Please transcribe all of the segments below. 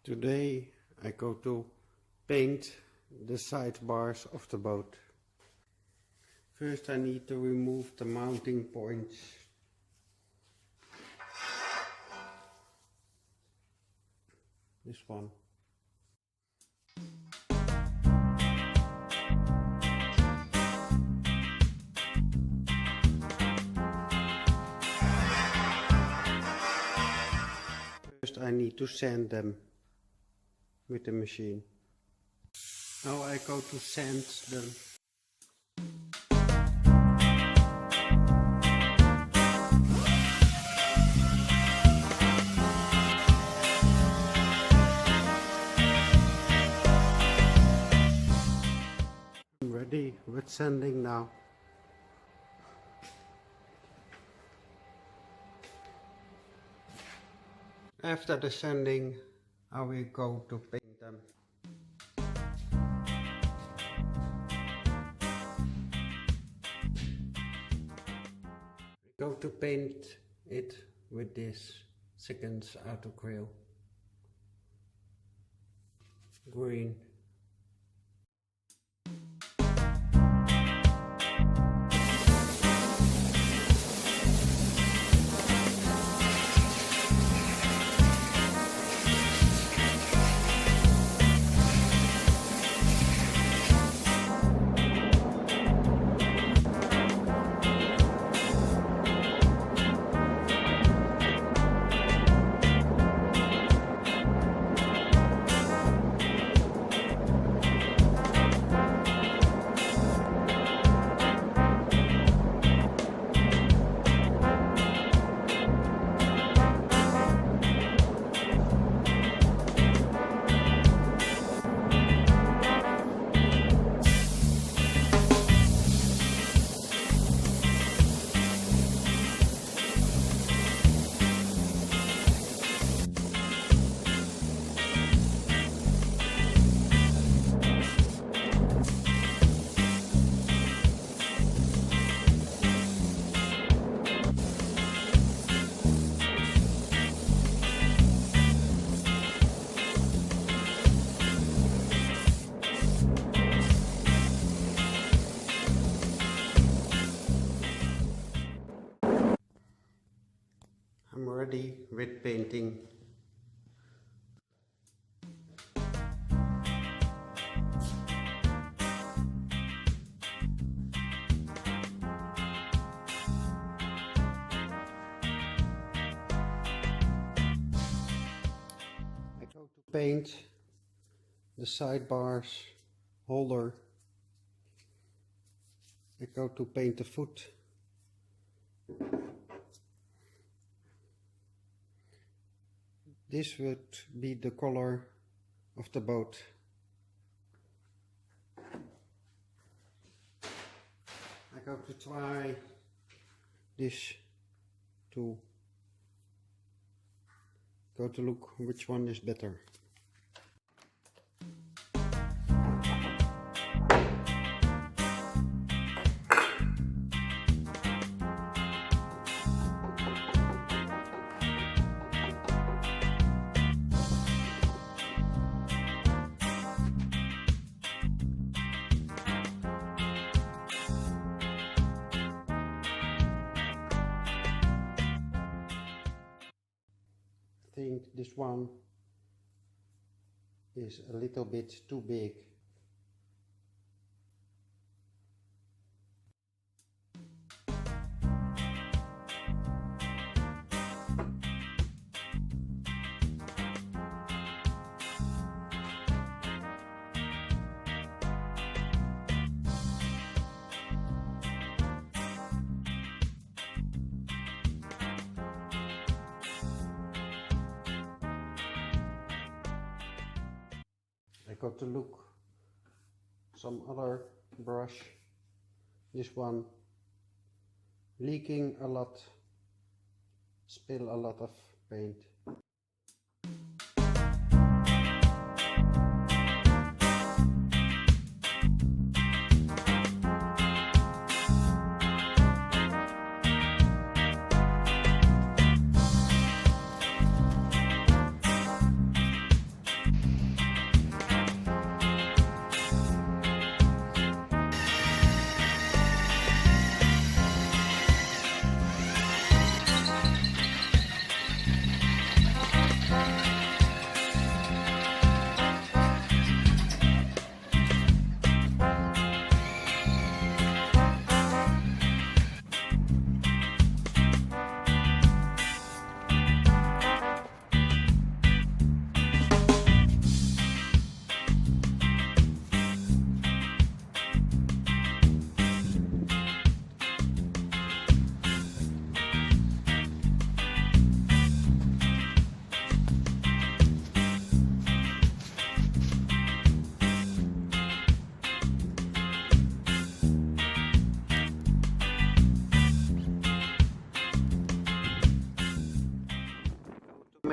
Today I go to paint the sidebars of the boat. First I need to remove the mounting points. This one. First I need to sand them with the machine. Now I go to sand them. I'm ready with sanding now. After the sanding, I will go to paint them. Go to paint it with this seconds autocryl green. I'm ready with painting. I go to paint the sidebars holder. I go to paint the foot. This would be the color of the boat. I go to try this to go to look which one is better. I think this one is a little bit too big. I got to look some other brush. This one leaking a lot, spill a lot of paint.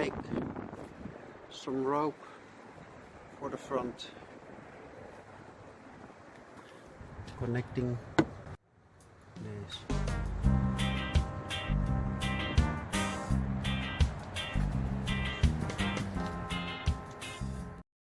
make some rope for the front, connecting this.